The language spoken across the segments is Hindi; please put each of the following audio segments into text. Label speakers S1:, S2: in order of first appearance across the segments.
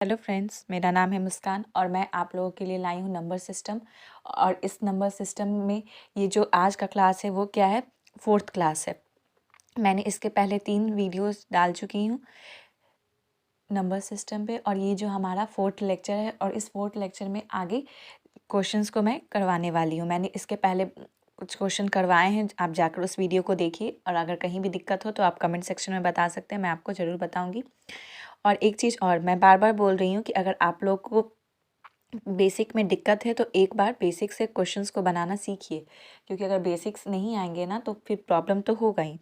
S1: हेलो फ्रेंड्स, मेरा नाम है मुस्कान और मैं आप लोगों के लिए लाई हूँ नंबर सिस्टम। और इस नंबर सिस्टम में ये जो आज का क्लास है वो क्या है, 4th क्लास है। मैंने इसके पहले 3 वीडियोस डाल चुकी हूँ नंबर सिस्टम पे, और ये जो हमारा 4th लेक्चर है। और इस 4th लेक्चर में आगे क्वेश्चंस को मैं करवाने वाली हूँ। मैंने इसके पहले कुछ क्वेश्चन करवाए हैं, आप जाकर उस वीडियो को देखिए। और अगर कहीं भी दिक्कत हो तो आप कमेंट सेक्शन में बता सकते हैं, मैं आपको ज़रूर बताऊँगी। और एक चीज़ और मैं बार बार बोल रही हूँ कि अगर आप लोग को बेसिक में दिक्कत है तो एक बार बेसिक से क्वेश्चंस को बनाना सीखिए, क्योंकि अगर बेसिक्स नहीं आएंगे ना तो फिर प्रॉब्लम तो होगा ही।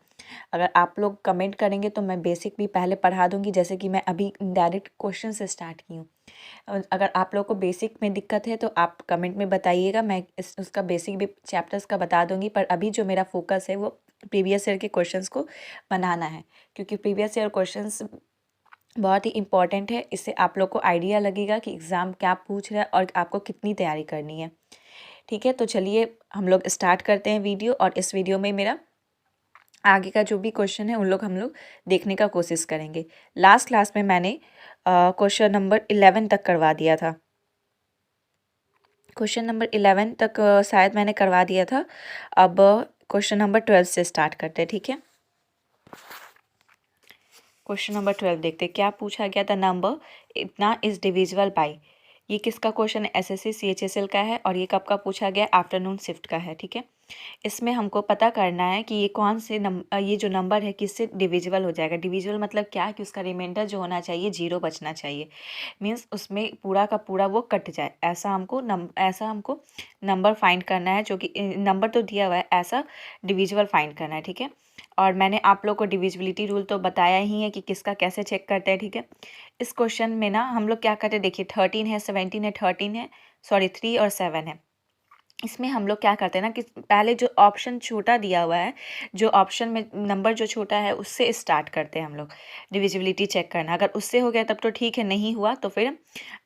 S1: अगर आप लोग कमेंट करेंगे तो मैं बेसिक भी पहले पढ़ा दूंगी, जैसे कि मैं अभी डायरेक्ट क्वेश्चन से स्टार्ट की हूँ। अगर आप लोग को बेसिक में दिक्कत है तो आप कमेंट में बताइएगा, मैं उसका बेसिक भी चैप्टर्स का बता दूंगी। पर अभी जो मेरा फोकस है वो प्रीवियस ईयर के क्वेश्चंस को बनाना है, क्योंकि प्रीवियस ईयर क्वेश्चंस बहुत ही इम्पॉर्टेंट है। इससे आप लोग को आइडिया लगेगा कि एग्ज़ाम क्या पूछ रहा है और आपको कितनी तैयारी करनी है। ठीक है, तो चलिए हम लोग स्टार्ट करते हैं वीडियो। और इस वीडियो में मेरा आगे का जो भी क्वेश्चन है हम लोग देखने का कोशिश करेंगे। लास्ट क्लास में मैंने क्वेश्चन नंबर 11 तक करवा दिया था। क्वेश्चन नंबर 11 तक शायद मैंने करवा दिया था। अब क्वेश्चन नंबर 12 से स्टार्ट करते हैं, ठीक है। क्वेश्चन नंबर 12 देखते क्या पूछा गया था। नंबर इतना इज डिविजिबल बाय, ये किसका क्वेश्चन है, एसएससी सीएचएसएल का है। और ये कब का पूछा गया, आफ्टरनून शिफ्ट का है, ठीक है। इसमें हमको पता करना है कि ये कौन से ये जो नंबर है किससे डिविजिबल हो जाएगा। डिविजिबल मतलब क्या, कि उसका रिमाइंडर जो होना चाहिए 0 बचना चाहिए। मीन्स उसमें पूरा का पूरा वो कट जाए, ऐसा हमको नंबर फाइंड करना है। जो कि नंबर तो दिया हुआ है, ऐसा डिविजिबल फाइंड करना है, ठीक है। और मैंने आप लोग को डिविजिबिलिटी रूल तो बताया ही है कि किसका कैसे चेक करते हैं, ठीक है। इस क्वेश्चन में ना हम लोग क्या करते हैं, देखिए 13 है, 17 है, 13 है, सॉरी 3 और 7 है। इसमें हम लोग क्या करते हैं ना कि पहले जो ऑप्शन छोटा दिया हुआ है, जो ऑप्शन में नंबर जो छोटा है उससे स्टार्ट करते हैं हम लोग डिविजिबिलिटी चेक करना। अगर उससे हो गया तब तो ठीक है, नहीं हुआ तो फिर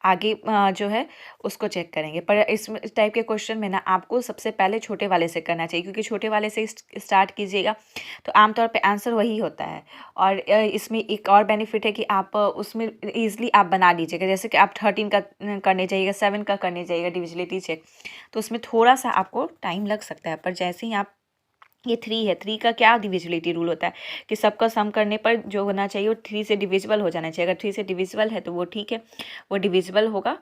S1: आगे जो है उसको चेक करेंगे। पर इस टाइप के क्वेश्चन में ना आपको सबसे पहले छोटे वाले से करना चाहिए, क्योंकि छोटे वाले से स्टार्ट कीजिएगा तो आमतौर पे आंसर वही होता है। और इसमें एक और बेनिफिट है कि आप उसमें ईजिली आप बना लीजिएगा। जैसे कि आप 13 का करने जाइएगा, 7 का करने जाइएगा डिविजिबिलिटी चेक, तो उसमें थोड़ा सा आपको टाइम लग सकता है। पर जैसे ही आप ये 3 है, 3 का क्या डिविजिबिलिटी रूल होता है कि सबका सम करने पर जो होना चाहिए वो 3 से डिविजिबल हो जाना चाहिए। अगर 3 से डिविजिबल है तो वो ठीक है, वो डिविजिबल होगा,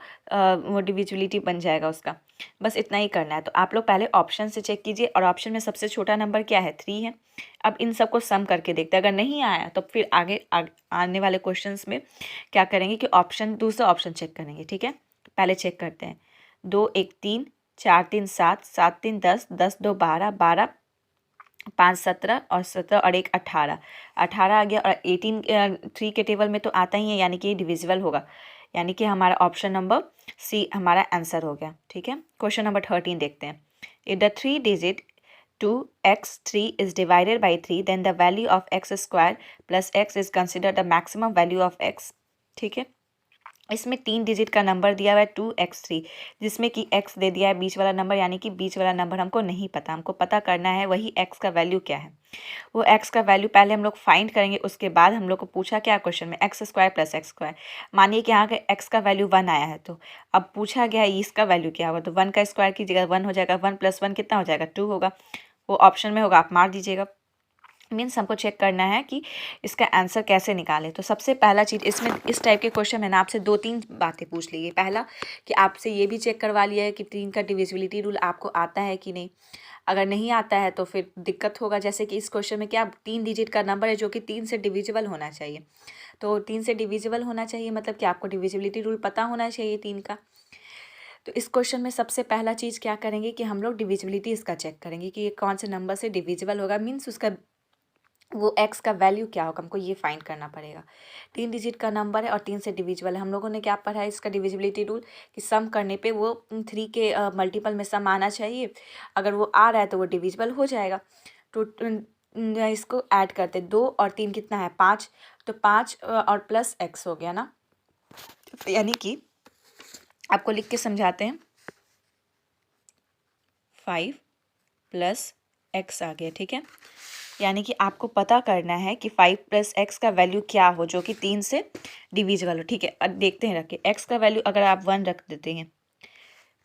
S1: वो डिविजिबिलिटी बन जाएगा उसका। बस इतना ही करना है। तो आप लोग पहले ऑप्शन से चेक कीजिए, और ऑप्शन में सबसे छोटा नंबर क्या है, 3 है। अब इन सबको सम करके देखते हैं, अगर नहीं आया तो फिर आगे आने वाले क्वेश्चंस में क्या करेंगे कि दूसरा ऑप्शन चेक करेंगे, ठीक है। पहले चेक करते हैं। 2 1 3, 4 3 7, 7 3 10, 10 2 12, 12 5 17 और 17 और 1 18, 18 आ गया। और 18 3 के टेबल में तो आता ही है, यानी कि डिविजिबल होगा। यानी कि हमारा ऑप्शन नंबर सी हमारा आंसर हो गया, ठीक है। क्वेश्चन नंबर 13 देखते हैं। If the 3 digit 2x3 is divided by 3, then the value of x square plus x is considered the maximum value of x, ठीक है। इसमें 3 डिजिट का नंबर दिया हुआ है 2x3, जिसमें कि x दे दिया है बीच वाला नंबर, यानी कि बीच वाला नंबर हमको नहीं पता। हमको पता करना है वही x का वैल्यू क्या है। वो x का वैल्यू पहले हम लोग फाइंड करेंगे, उसके बाद हम लोग को पूछा क्या क्वेश्चन में, x square plus x square. मानिए कि यहाँ का x का वैल्यू 1 आया है, तो अब पूछा गया है इसका वैल्यू क्या होगा। तो 1 का स्क्वायर कीजिएगा, 1 हो जाएगा। 1 + 1 कितना हो जाएगा, 2 होगा। वो ऑप्शन में होगा, आप मार दीजिएगा। मीन्स हमको चेक करना है कि इसका आंसर कैसे निकालें। तो सबसे पहला चीज़ इसमें, इस टाइप के क्वेश्चन में ना आपसे 2-3 बातें पूछ ली है। पहला कि आपसे ये भी चेक करवा लिया है कि 3 का डिविजिबिलिटी रूल आपको आता है कि नहीं। अगर नहीं आता है तो फिर दिक्कत होगा। जैसे कि इस क्वेश्चन में क्या 3 डिजिट का नंबर है जो कि 3 से डिविजिबल होना चाहिए। तो 3 से डिविजिबल होना चाहिए मतलब कि आपको डिविजिबिलिटी रूल पता होना चाहिए 3 का। तो इस क्वेश्चन में सबसे पहला चीज़ क्या करेंगे कि हम लोग डिविजिबिलिटी इसका चेक करेंगे कि ये कौन से नंबर से डिविजिबल होगा। मीन्स उसका वो x का वैल्यू क्या होगा, हमको ये फाइंड करना पड़ेगा। 3 डिजिट का नंबर है और 3 से डिविजिबल है। हम लोगों ने क्या पढ़ा है इसका डिविजिबिलिटी रूल, कि सम करने पे वो 3 के मल्टीपल में सम आना चाहिए। अगर वो आ रहा है तो वो डिविजिबल हो जाएगा। तो इसको ऐड करते, 2 और 3 कितना है, 5। तो 5 और प्लस x हो गया ना। तो यानी कि आपको लिख के समझाते हैं, 5 + x आ गया, ठीक है। यानी कि आपको पता करना है कि 5 + x का वैल्यू क्या हो जो कि 3 से डिविजिबल हो। ठीक है, अब देखते हैं रख के x का वैल्यू अगर आप 1 रख देते हैं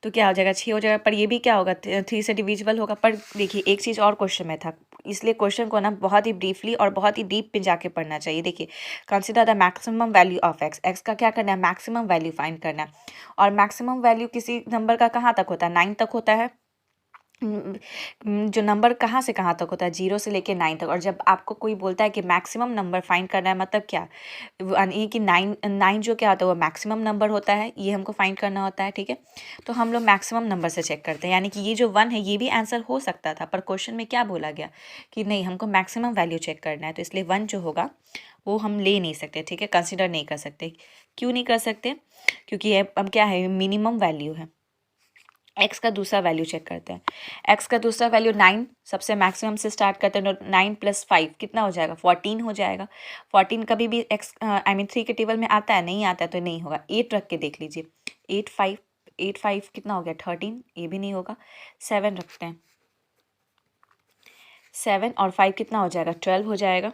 S1: तो क्या हो जाएगा, 6 हो जाएगा। पर ये भी क्या होगा, 3 से डिविजिबल होगा। पर देखिए एक चीज़ और क्वेश्चन में था, इसलिए क्वेश्चन को ना बहुत ही ब्रीफली और बहुत ही डीप में जाके पढ़ना चाहिए। देखिए, consider the maximum value of x, x का क्या करना है, मैक्सिमम वैल्यू फाइंड करना है। और मैक्सिमम वैल्यू किसी नंबर का कहाँ तक होता है, 9 तक होता है। जो नंबर कहाँ से कहाँ तक होता है, 0 से लेके 9 तक। और जब आपको कोई बोलता है कि मैक्सिमम नंबर फाइंड करना है, मतलब क्या, यानी कि 9 जो क्या होता है वो मैक्सिमम नंबर होता है, ये हमको फाइंड करना होता है। ठीक है, तो हम लोग मैक्सिमम नंबर से चेक करते हैं। यानी कि ये जो 1 है ये भी आंसर हो सकता था, पर क्वेश्चन में क्या बोला गया कि नहीं, हमको मैक्सिमम वैल्यू चेक करना है, तो इसलिए 1 जो होगा वो हम ले नहीं सकते। ठीक है, कंसिडर नहीं कर सकते। क्यों नहीं कर सकते, क्योंकि ये अब क्या है, मिनिमम वैल्यू है। एक्स का दूसरा वैल्यू चेक करते हैं। एक्स का दूसरा वैल्यू 9, सबसे मैक्सिमम से स्टार्ट करते हैं। 9 + 5 कितना हो जाएगा, 14 हो जाएगा। 14 कभी भी एक्स I mean 3 के टेबल में आता है, नहीं आता है तो नहीं होगा। 8 रख के देख लीजिए, 8 5 कितना हो गया, 13, ये भी नहीं होगा। 7 रखते हैं, 7 और 5 कितना हो जाएगा, 12 हो जाएगा।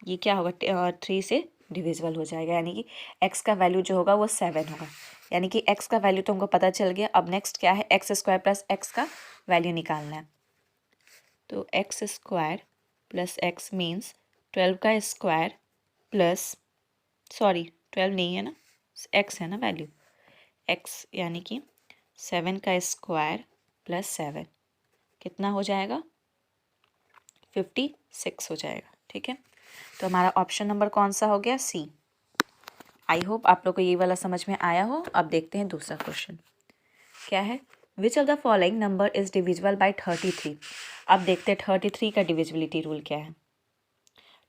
S1: ये क्या होगा, 3 से डिविजिबल हो जाएगा। यानी कि एक्स का वैल्यू जो होगा वो 7 होगा। यानी कि एक्स का वैल्यू तो हमको पता चल गया। अब नेक्स्ट क्या है, x² + x का वैल्यू निकालना है। तो x² + x मीन्स 12 का स्क्वायर प्लस, सॉरी 12 नहीं है ना, x है ना वैल्यू, x यानी कि 7 का स्क्वायर + 7 कितना हो जाएगा, 56 हो जाएगा। ठीक है, तो हमारा ऑप्शन नंबर कौन सा हो गया, सी। आई होप आप लोग को ये वाला समझ में आया हो। अब देखते हैं दूसरा क्वेश्चन क्या है। Which of the following number is divisible by 33। अब देखते हैं 33 का डिविजिबिलिटी रूल क्या है।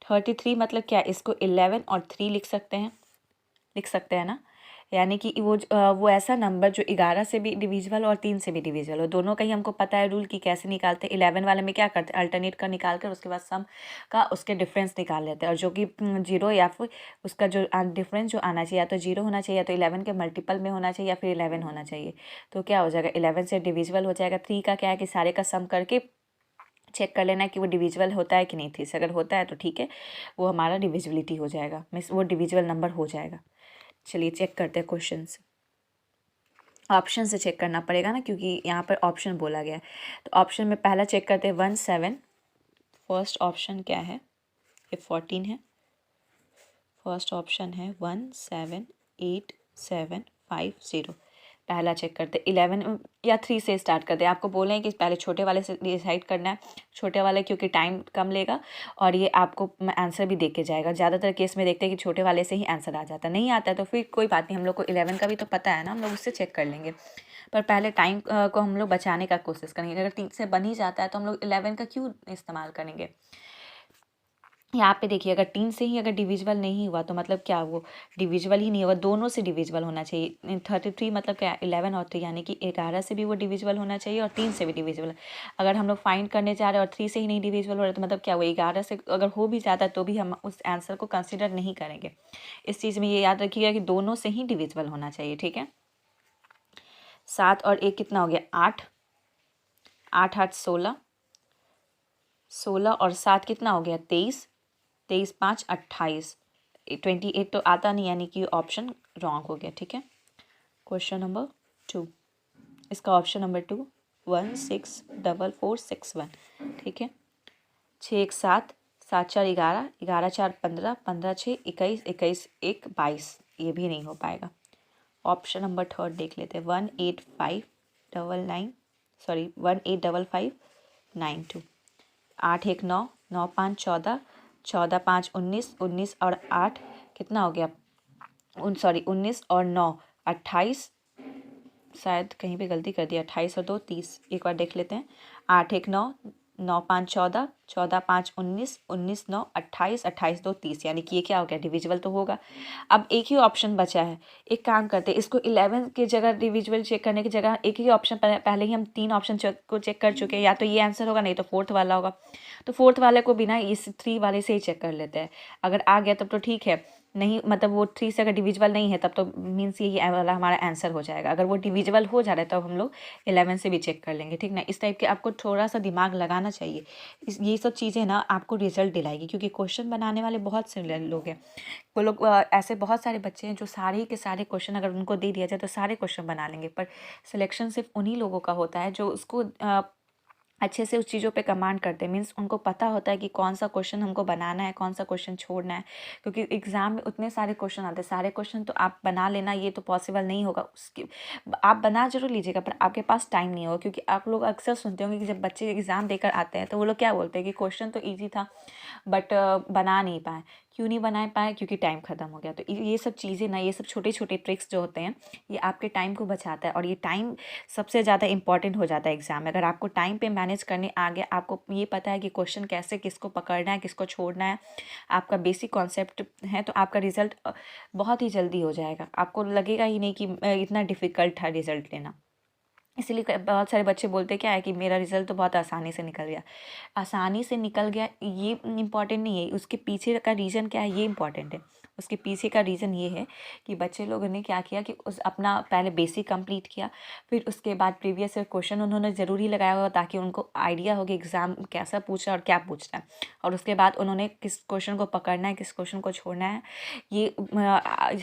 S1: 33 मतलब क्या, इसको 11 और 3 लिख सकते हैं ना। यानी कि वो ऐसा नंबर जो 11 से भी डिविजिबल और 3 से भी डिविजिबल हो। दोनों का ही हमको पता है रूल कि कैसे निकालते हैं। 11 वाले में क्या करते हैं, अल्टरनेट का निकाल कर उसके बाद सम का उसके डिफरेंस निकाल लेते हैं। और जो कि 0 या फिर उसका जो डिफरेंस जो आना चाहिए, या तो 0 होना चाहिए, या तो 11 के मल्टीपल में होना चाहिए, या फिर 11 होना चाहिए। तो क्या हो जाएगा, 11 से डिविजिबल हो जाएगा। 3 का क्या है कि सारे का सम करके चेक कर लेना है कि वो डिविजिबल होता है कि नहीं। 3 से अगर होता है तो ठीक है, वो हमारा डिविजिबिलिटी हो जाएगा, मीन्स वो डिविजिबल नंबर हो जाएगा। चलिए चेक करते हैं क्वेश्चन से। ऑप्शन से चेक करना पड़ेगा ना, क्योंकि यहाँ पर ऑप्शन बोला गया है। तो ऑप्शन में पहला चेक करते हैं 1 7। फर्स्ट ऑप्शन क्या है, ये 14 है। फर्स्ट ऑप्शन है 1 7 8 7 5 0। पहला चेक करते 11 या 3 से स्टार्ट करते हैं। आपको बोले हैं कि पहले छोटे वाले से डिसाइड करना है, छोटे वाले क्योंकि टाइम कम लेगा और ये आपको आंसर भी दे के जाएगा। ज़्यादातर केस में देखते हैं कि छोटे वाले से ही आंसर आ जाता है। नहीं आता है तो फिर कोई बात नहीं, हम लोग को 11 का भी तो पता है ना, हम लोग उससे चेक कर लेंगे। पर पहले टाइम को हम लोग बचाने का कोशिश करेंगे। अगर 3 से बन ही जाता है तो हम लोग 11 का क्यों इस्तेमाल करेंगे। यहाँ पे देखिए, अगर 3 से ही अगर डिविजिबल नहीं हुआ तो मतलब क्या, वो डिविजिबल ही नहीं हुआ, दोनों से डिविजिबल होना चाहिए। 33 मतलब क्या, 11 और 3, यानी कि 11 से भी वो डिविजिबल होना चाहिए और 3 से भी डिविजिबल। अगर हम लोग फाइंड करने जा रहे हैं और 3 से ही नहीं डिविजिबल हो रहा है तो मतलब क्या, वो 11 से अगर हो भी जाता है तो भी हम उस आंसर को कंसिडर नहीं करेंगे। इस चीज़ में ये याद रखिएगा कि दोनों से ही डिविजिबल होना चाहिए। ठीक है, 7 और 1 कितना हो गया, 8, 8 8 16, 16 और 7 कितना हो गया, 23, 23 5 28, 28 तो आता नहीं, यानी कि ऑप्शन रॉन्ग हो गया। ठीक है, क्वेश्चन नंबर 2, इसका ऑप्शन नंबर 2 1 6 4 4 6 1। ठीक है, 6 1 7, 7 4 11, 11 4 15, 15 6 21, 21 1 22, ये भी नहीं हो पाएगा। ऑप्शन नंबर 3 देख लेते हैं, 1 8 5 9 सॉरी 1 8 5 5 9 2, 8 1 9, 9 5 14, 14 5 19, 19 और 8 कितना हो गया, सॉरी 19 और 9 28, शायद कहीं पे गलती कर दिया, 28 और 2 30। एक बार देख लेते हैं, 8 1 9, 9 5 14, 14 5 19, 19 9 28, 28 2 30, यानी कि ये क्या हो गया, डिविजिबल तो होगा। अब एक ही ऑप्शन बचा है, एक काम करते हैं, इसको 11 की जगह डिविजिबल चेक करने की जगह एक ही ऑप्शन, पहले ही हम 3 ऑप्शन को चेक कर चुके हैं। या तो ये आंसर होगा, नहीं तो 4th वाला होगा। तो 4th वाले को बिना इस 3 वाले से ही चेक कर लेते हैं। अगर आ गया तब तो ठीक है, नहीं, मतलब वो 3 से अगर डिविजिबल नहीं है तब तो मीन्स ये वाला हमारा आंसर हो जाएगा। अगर वो डिविजिबल हो जा रहा है तब हम लोग 11 से भी चेक कर लेंगे, ठीक ना। इस टाइप के आपको थोड़ा सा दिमाग लगाना चाहिए। ये सब चीज़ें ना आपको रिजल्ट दिलाएगी, क्योंकि क्वेश्चन बनाने वाले बहुत से लोग हैं। वो लोग ऐसे बहुत सारे बच्चे हैं जो सारे के सारे क्वेश्चन अगर उनको दे दिया जाए तो सारे क्वेश्चन बना लेंगे, पर सिलेक्शन सिर्फ उन्हीं लोगों का होता है जो उसको अच्छे से उस चीज़ों पे कमांड करते हैं। मीन्स उनको पता होता है कि कौन सा क्वेश्चन हमको बनाना है, कौन सा क्वेश्चन छोड़ना है, क्योंकि एग्ज़ाम में उतने सारे क्वेश्चन आते हैं। सारे क्वेश्चन तो आप बना लेना ये तो पॉसिबल नहीं होगा। उसकी आप बना जरूर लीजिएगा, पर आपके पास टाइम नहीं होगा। क्योंकि आप लोग अक्सर सुनते होंगे कि जब बच्चे एग्ज़ाम देकर आते हैं तो वो लोग क्या बोलते हैं कि क्वेश्चन तो ईजी था बट बना नहीं पाए। क्यों नहीं बना पाए? क्योंकि टाइम ख़त्म हो गया। तो ये सब चीज़ें ना, ये सब छोटे छोटे ट्रिक्स जो होते हैं ये आपके टाइम को बचाता है, और ये टाइम सबसे ज़्यादा इंपॉर्टेंट हो जाता है एग्ज़ाम में। अगर आपको टाइम पे मैनेज करने आ गया, आपको ये पता है कि क्वेश्चन कैसे किसको पकड़ना है, किसको छोड़ना है, आपका बेसिक कॉन्सेप्ट है, तो आपका रिज़ल्ट बहुत ही जल्दी हो जाएगा। आपको लगेगा ही नहीं कि इतना डिफ़िकल्ट था रिज़ल्ट लेना। इसलिए बहुत सारे बच्चे बोलते क्या है कि मेरा रिज़ल्ट तो बहुत आसानी से निकल गया। आसानी से निकल गया ये इम्पॉर्टेंट नहीं है, उसके पीछे का रीज़न क्या है ये इम्पॉर्टेंट है। उसके पीछे का रीज़न ये है कि बच्चे लोगों ने क्या किया कि उस अपना पहले बेसिक कंप्लीट किया, फिर उसके बाद प्रीवियस ईयर क्वेश्चन उन्होंने ज़रूरी लगाया होगा ताकि उनको आइडिया हो कि एग्ज़ाम कैसा पूछ रहा है और क्या पूछना है, और उसके बाद उन्होंने किस क्वेश्चन को पकड़ना है, किस क्वेश्चन को छोड़ना है, ये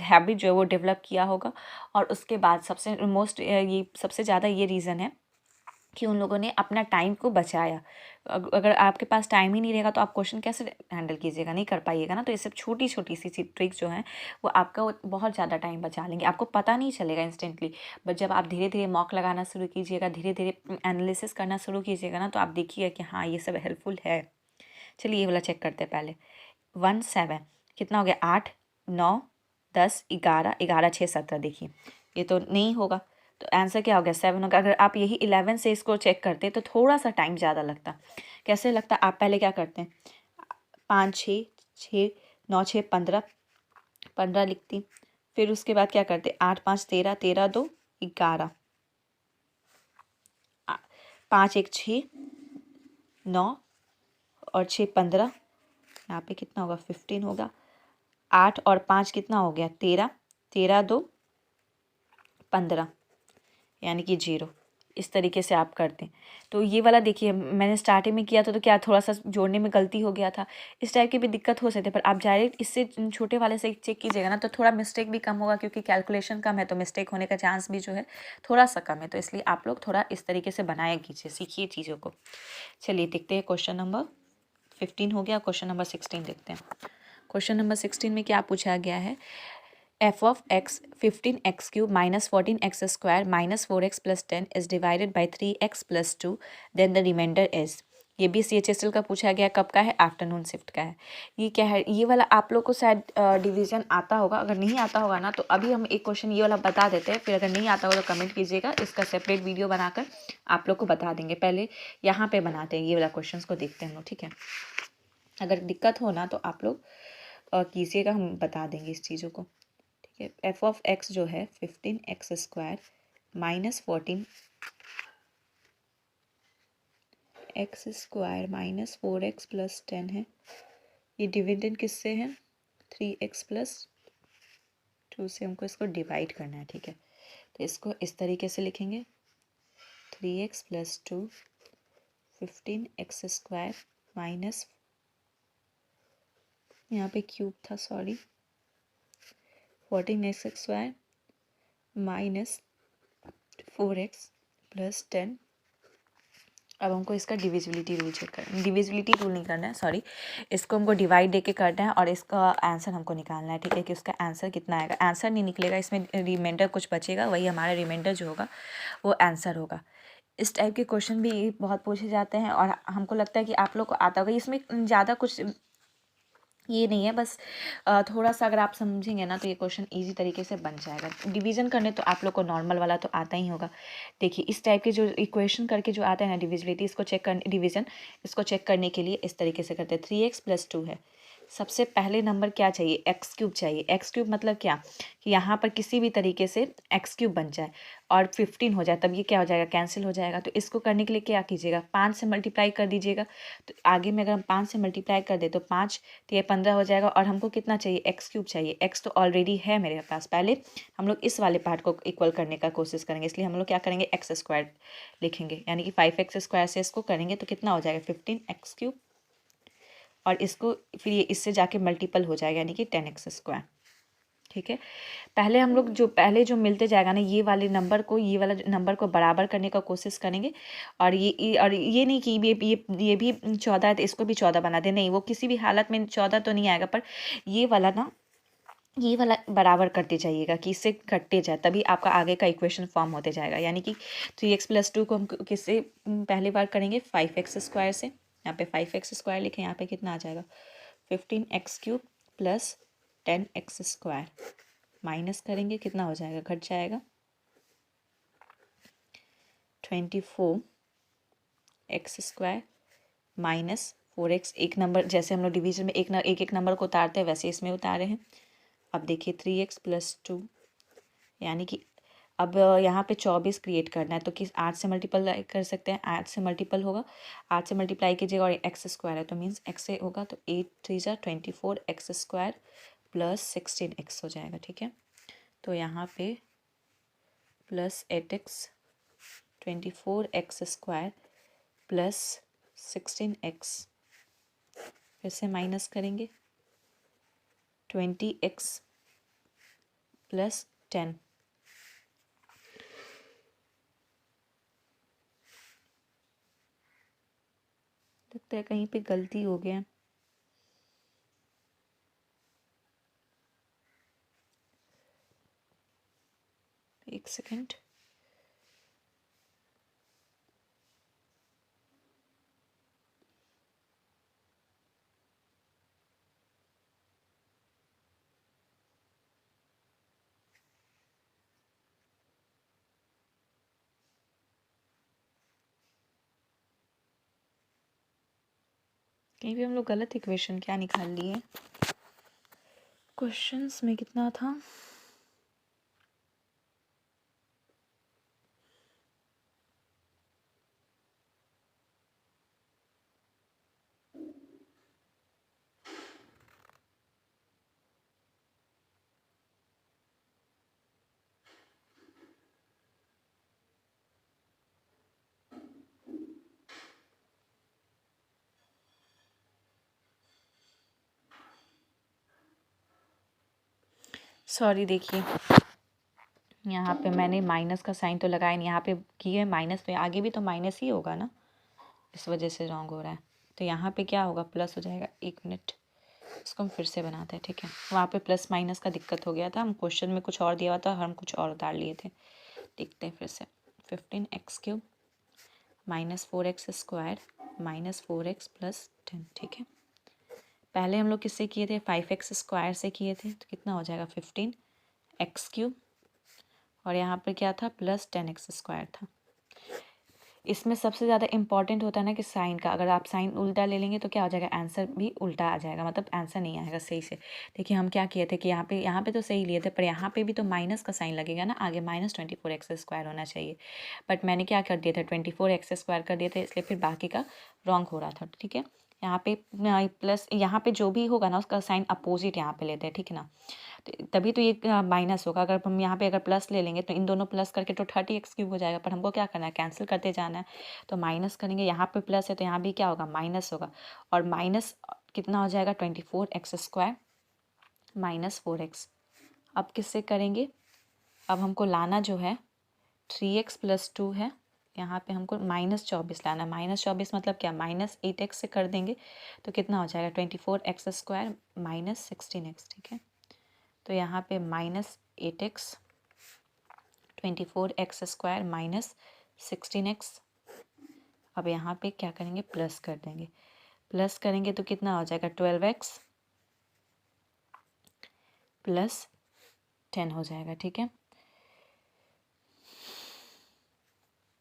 S1: हैबिट जो है वो डेवलप किया होगा। और उसके बाद सबसे मोस्ट ये सबसे ज़्यादा ये रीज़न है कि उन लोगों ने अपना टाइम को बचाया। अगर आपके पास टाइम ही नहीं रहेगा तो आप क्वेश्चन कैसे हैंडल कीजिएगा, नहीं कर पाइएगा ना। तो ये सब छोटी छोटी सी ट्रिक्स जो हैं वो आपका बहुत ज़्यादा टाइम बचा लेंगे। आपको पता नहीं चलेगा इंस्टेंटली, बट जब आप धीरे धीरे मॉक लगाना शुरू कीजिएगा, धीरे धीरे एनालिसिस करना शुरू कीजिएगा ना, तो आप देखिएगा कि हाँ ये सब हेल्पफुल है। चलिए ये वाला चेक करते हैं पहले। 1 7 कितना हो गया? 8 9 10 11 11 6 17। देखिए ये तो नहीं होगा, तो आंसर क्या हो गया? 7 होगा। अगर आप यही 11 से इसको चेक करते तो थोड़ा सा टाइम ज़्यादा लगता। कैसे लगता? आप पहले क्या करते हैं, 5 6 6 9 6 15 15 लिखती, फिर उसके बाद क्या करते? 8 5 13 13 2 11 5 1 6 9 और 6 15, यहाँ पे कितना होगा? 15 होगा। 8 और 5 कितना हो गया? 13 13 2 15, यानी कि 0। इस तरीके से आप करते हैं। तो ये वाला देखिए मैंने स्टार्टिंग में किया था तो क्या थोड़ा सा जोड़ने में गलती हो गया था। इस टाइप की भी दिक्कत हो सकती है, पर आप डायरेक्ट इससे छोटे वाले से चेक कीजिएगा ना तो थोड़ा मिस्टेक भी कम होगा, क्योंकि कैलकुलेशन कम है तो मिस्टेक होने का चांस भी जो है थोड़ा सा कम है। तो इसलिए आप लोग थोड़ा इस तरीके से बनाया कीजिए, सीखिए चीज़ों को। चलिए देखते हैं, क्वेश्चन नंबर 15 हो गया, क्वेश्चन नंबर 16 देखते हैं। क्वेश्चन नंबर 16 में क्या पूछा गया है? f of x 15x cube minus 14x square minus 4x plus 10 is divided by 3x plus 2, then the remainder is। ये भी CHSL का पूछा गया। कब का है? आफ्टरनून शिफ्ट का है। ये क्या है? ये वाला आप लोग को शायद डिवीज़न आता होगा। अगर नहीं आता होगा ना तो अभी हम एक क्वेश्चन ये वाला बता देते हैं, फिर अगर नहीं आता होगा तो कमेंट कीजिएगा, इसका सेपरेट वीडियो बनाकर आप लोग को बता देंगे। पहले यहाँ पे बनाते हैं ये वाला क्वेश्चन को, देखते हैं हम लोग, ठीक है। अगर दिक्कत हो ना तो आप लोग कीजिएगा, हम बता देंगे इस चीज़ों को। एफ ऑफ एक्स जो है 15x square minus 14 x square minus 4x plus 10 है। ये डिविडेंड किससे है? 3x प्लस 2 से। हमको इसको डिवाइड करना है, ठीक है। तो इसको इस तरीके से लिखेंगे, 3x plus 2 15x square minus, यहाँ पे क्यूब था sorry, 14x square minus 4x plus 10। अब हमको इसका डिविजिबिलिटी रूल चेक करना, डिविजिबिलिटी रूल नहीं करना है सॉरी, इसको हमको डिवाइड देके करना है और इसका आंसर हमको निकालना है, ठीक है, कि उसका आंसर कितना आएगा। आंसर नहीं निकलेगा, इसमें रिमाइंडर कुछ बचेगा, वही हमारा रिमाइंडर जो होगा वो आंसर होगा। इस टाइप के क्वेश्चन भी बहुत पूछे जाते हैं और हमको लगता है कि आप लोग को आता होगा। इसमें ज़्यादा कुछ ये नहीं है, बस थोड़ा सा अगर आप समझेंगे ना तो ये क्वेश्चन इजी तरीके से बन जाएगा। डिवीज़न करने तो आप लोग को नॉर्मल वाला तो आता ही होगा। देखिए इस टाइप के जो इक्वेशन करके जो आता है ना डिविजिबिलिटी, इसको चेक करने, डिवीज़न इसको चेक करने के लिए इस तरीके से करते हैं। 3x प्लस 2 है, सबसे पहले नंबर क्या चाहिए, एक्स क्यूब चाहिए। एक्स क्यूब मतलब क्या, कि यहाँ पर किसी भी तरीके से एक्स क्यूब बन जाए और 15 हो जाए, तब ये क्या हो जाएगा, कैंसिल हो जाएगा। तो इसको करने के लिए क्या कीजिएगा, 5 से मल्टीप्लाई कर दीजिएगा। तो आगे में अगर हम 5 से मल्टीप्लाई कर दे तो 5 तो ये 15 हो जाएगा। और हमको कितना चाहिए, एक्स क्यूब चाहिए। एक्स तो ऑलरेडी है मेरे पास, पहले हम लोग इस वाले पार्ट को इक्वल करने का कोशिश करेंगे, इसलिए हम लोग क्या करेंगे, एक्स स्क्वायर लिखेंगे, यानी कि 5x स्क्वायर से इसको करेंगे तो कितना हो जाएगा, 15x क्यूब। और इसको फिर ये इससे जाके मल्टीपल हो जाएगा, यानी कि 10x स्क्वायर। ठीक है, पहले हम लोग जो मिलते जाएगा ना, ये वाले नंबर को ये वाला नंबर को बराबर करने का कोशिश करेंगे। और ये नहीं कि ये भी 14 है तो इसको भी 14 बना दे, नहीं, वो किसी भी हालत में 14 तो नहीं आएगा, पर ये वाला बराबर करते जाइएगा कि इससे घटते जाए, तभी आपका आगे का इक्वेशन फॉर्म होते जाएगा। यानी कि 3x+2 को हम किससे पहली बार करेंगे, 5x स्क्वायर से। यहाँ पे 5x स्क्वायर लिखें, यहाँ पे कितना आ जाएगा, 15x cube plus 10x square, minus करेंगे कितना हो जाएगा, घट जाएगा 24x स्क्वायर माइनस 4x। एक नंबर जैसे हम लोग डिवीजन में एक नंबर को उतारते हैं, वैसे इसमें उतारे हैं। अब देखिए 3x+2, यानी कि अब यहाँ पे 24 क्रिएट करना है, तो किस 8 से मल्टीपल कर सकते हैं, 8 से मल्टीपल होगा, 8 से मल्टीप्लाई कीजिएगा और एक्स स्क्वायर है तो मीन्स एक्स से होगा, तो 8 3 जा 24x स्क्वायर प्लस 16x हो जाएगा। ठीक है, तो यहाँ पे plus 8x 24x square plus 16x, फिर से माइनस करेंगे 20x प्लस 10। लगता है कहीं पे गलती हो गया, एक सेकेंड। कहीं भी हम लोग गलत इक्वेशन क्या निकाल लिए, क्वेश्चंस में कितना था, सॉरी देखिए, यहाँ पे मैंने माइनस का साइन तो लगाया नहीं, यहाँ पे किए माइनस, तो आगे भी तो माइनस ही होगा ना, इस वजह से रॉन्ग हो रहा है। तो यहाँ पे क्या होगा, प्लस हो जाएगा। एक मिनट, इसको हम फिर से बनाते हैं। ठीक है, वहाँ पे प्लस माइनस का दिक्कत हो गया था, हम क्वेश्चन में कुछ और दिया हुआ था, हम कुछ और उतार लिए थे। देखते हैं फिर से, 15x cube minus 4x square minus 4x plus 10। ठीक है, पहले हम लोग किससे किए थे, 5x स्क्वायर से किए थे, तो कितना हो जाएगा 15x क्यूब, और यहाँ पर क्या था, प्लस 10x स्क्वायर था। इसमें सबसे ज़्यादा इंपॉर्टेंट होता है ना कि साइन का, अगर आप साइन उल्टा ले लेंगे तो क्या हो जाएगा, आंसर भी उल्टा आ जाएगा, मतलब आंसर नहीं आएगा सही से। देखिए हम क्या किए थे कि यहाँ पे तो सही लिए थे, पर यहाँ पे भी तो माइनस का साइन लगेगा ना, आगे माइनस 24x स्क्वायर होना चाहिए, बट मैंने क्या कर दिया था, 24x स्क्वायर कर दिया था, इसलिए फिर बाकी का रॉन्ग हो रहा था। ठीक है, यहाँ पे प्लस, यहाँ पे जो भी होगा ना उसका साइन अपोजिट यहाँ पे लेते हैं, ठीक है ना, तभी तो ये माइनस होगा। अगर हम यहाँ पे अगर प्लस ले लेंगे तो इन दोनों प्लस करके तो 30x क्यूब हो जाएगा, पर हमको क्या करना है, कैंसिल करते जाना है, तो माइनस करेंगे। यहाँ पे प्लस है तो यहाँ भी क्या होगा, माइनस होगा, और माइनस कितना हो जाएगा, 24x स्क्वायर माइनस 4x। अब किससे करेंगे, अब हमको लाना जो है 3x+2 है, यहाँ पे हमको -24 लाना। -24 मतलब क्या, -8x से कर देंगे तो कितना हो जाएगा, 24x स्क्वायर माइनस 16x। ठीक है, तो यहाँ पे -8x 24x square minus 16x। अब यहाँ पे क्या करेंगे, प्लस कर देंगे, प्लस करेंगे तो कितना हो जाएगा, 12x प्लस 10 हो जाएगा। ठीक है,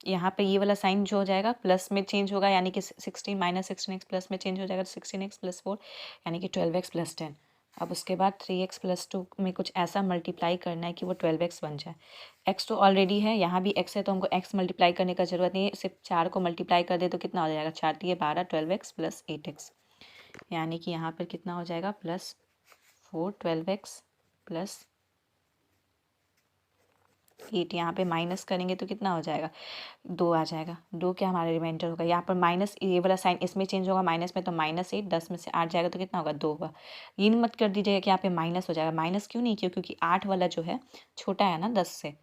S1: यहाँ पे ये वाला साइन जो हो जाएगा प्लस में चेंज होगा, यानी कि 16 माइनस 16x प्लस में चेंज हो जाएगा, तो 16x प्लस 4 यानी कि 12x प्लस 10। अब उसके बाद 3x प्लस 2 में कुछ ऐसा मल्टीप्लाई करना है कि वो 12x बन जाए। x तो ऑलरेडी है, यहाँ भी x है, तो हमको x मल्टीप्लाई करने का ज़रूरत नहीं है, सिर्फ 4 को मल्टीप्लाई कर दे तो कितना हो जाएगा, 4 दिए 12, 12x प्लस 8x, यानी कि यहाँ पर कितना हो जाएगा प्लस 4 12x प्लस 8। यहाँ पे माइनस करेंगे तो कितना हो जाएगा, 2 आ जाएगा। 2 क्या हमारा रिमाइंडर होगा, यहाँ पर माइनस ये वाला साइन इसमें चेंज होगा माइनस में, तो -8, 10 में से 8 जाएगा तो कितना होगा, 2 होगा। ये मत कर दीजिएगा कि यहाँ पे माइनस हो जाएगा, माइनस क्यों नहीं, क्योंकि 8 वाला जो है छोटा है ना 10 से।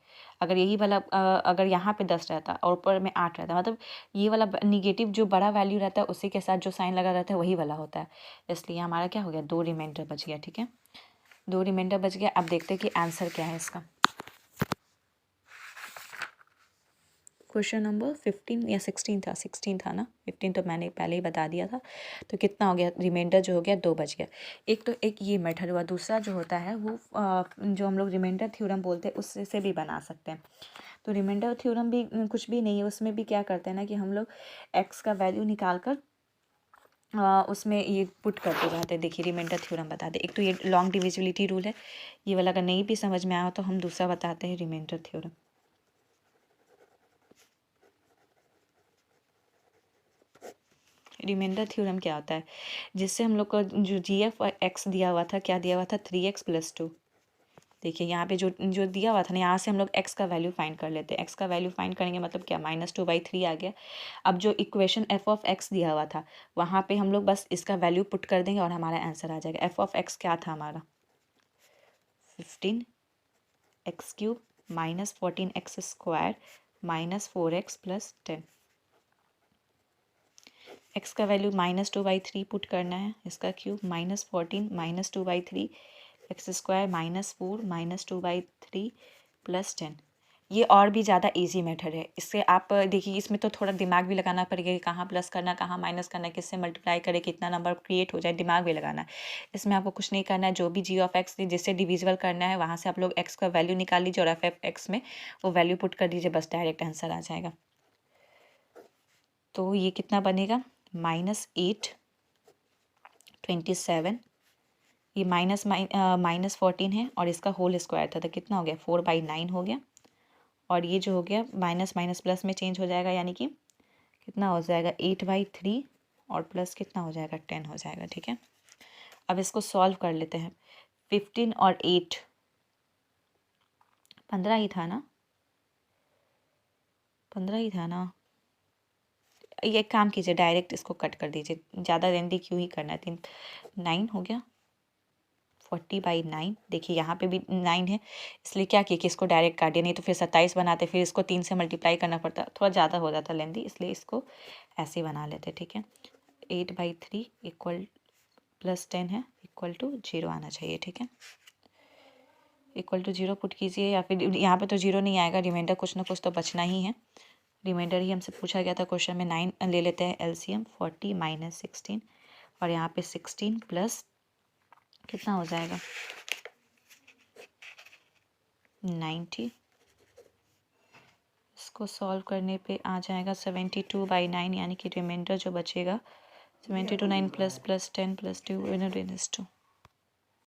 S1: अगर यही वाला अगर यहाँ पे 10 रहता और ऊपर में 8 रहता, मतलब ये वाला निगेटिव जो बड़ा वैल्यू रहता है उसी के साथ जो साइन लगा रहता है वही वाला होता है, इसलिए हमारा क्या हो गया, 2 रिमाइंडर बच गया। ठीक है, 2 रिमाइंडर बच गया। अब देखते हैं कि आंसर क्या है इसका। क्वेश्चन नंबर 15 या 16 था, 16 था ना, 15 तो मैंने पहले ही बता दिया था। तो कितना हो गया, रिमाइंडर जो हो गया 2 बच गया। एक ये मेथड हुआ, दूसरा जो होता है वो जो हम लोग रिमाइंडर थ्योरम बोलते हैं उससे भी बना सकते हैं। तो रिमाइंडर थ्योरम भी कुछ भी नहीं है, उसमें भी क्या करते हैं ना कि हम लोग एक्स का वैल्यू निकाल कर उसमें ये पुट करते जाते हैं। देखिए रिमाइंडर थ्योरम बता दे, एक तो ये लॉन्ग डिविजिबिलिटी रूल है, ये वाला अगर नहीं भी समझ में आया तो हम दूसरा बताते हैं रिमाइंडर थ्योरम। रिमाइंडर थ्योरम क्या होता है, जिससे हम लोग को जो g(x) दिया हुआ था, क्या दिया हुआ था, 3x प्लस 2। देखिए यहाँ पे जो दिया हुआ था ना, यहाँ से हम लोग x का वैल्यू फाइंड कर लेते हैं। x का वैल्यू फाइंड करेंगे मतलब क्या, -2/3 आ गया। अब जो इक्वेशन f(x) दिया हुआ था वहाँ पे हम लोग बस इसका वैल्यू पुट कर देंगे और हमारा आंसर आ जाएगा। f(x) क्या था हमारा, 15x³ minus 14x² minus 4x plus 10। x का वैल्यू -2/3 पुट करना है, इसका क्यूब -14 -2/3 x² -4 -2/3 प्लस 10। ये और भी ज़्यादा इजी मेथड है। इससे आप देखिए इसमें तो थोड़ा दिमाग भी लगाना पड़ेगा कि कहाँ प्लस करना, कहाँ माइनस करना, किससे मल्टीप्लाई करे, कितना नंबर क्रिएट हो जाए, दिमाग भी लगाना है। इसमें आपको कुछ नहीं करना है, जो भी g(x) जिससे डिविजिबल करना है वहाँ से आप लोग x का वैल्यू निकाल लीजिए और f(x) में वो वैल्यू पुट कर दीजिए, बस डायरेक्ट आंसर आ जाएगा। तो ये कितना बनेगा, -8/27, ये -14 है और इसका होल स्क्वायर था तो कितना हो गया, 4/9 हो गया। और ये जो हो गया माइनस माइनस प्लस में चेंज हो जाएगा, यानी कि कितना हो जाएगा, 8/3 और प्लस कितना हो जाएगा, 10 हो जाएगा। ठीक है, अब इसको सॉल्व कर लेते हैं। 15 और 8 15 ही था ना, 15 ही था ना। ये एक काम कीजिए, डायरेक्ट इसको कट कर दीजिए, ज़्यादा लेंदी क्यों ही करना है। 9 हो गया, 40/9। देखिए यहाँ पे भी 9 है, इसलिए क्या किया कि इसको डायरेक्ट काट दिया, नहीं तो फिर 27 बनाते, फिर इसको 3 से मल्टीप्लाई करना पड़ता, थोड़ा ज़्यादा हो जाता लेंदी, इसलिए इसको ऐसे ही बना लेते। ठीक है, 8/3 इक्वल प्लस 10 है इक्वल टू 0 आना चाहिए। ठीक है, इक्वल टू 0 पुट कीजिए, या फिर यहाँ पे तो 0 नहीं आएगा, रिमाइंडर कुछ ना कुछ तो बचना ही है। रिमाइंडर ही हमसे पूछा गया था क्वेश्चन में। 9 ले लेते हैं एलसीएम, 40 माइनस 16 और यहाँ पे 16 प्लस कितना हो जाएगा, 90। इसको सॉल्व करने पे आ जाएगा 72/9, यानी कि रिमाइंडर जो बचेगा 72 9 प्लस 10 प्लस 2 -2।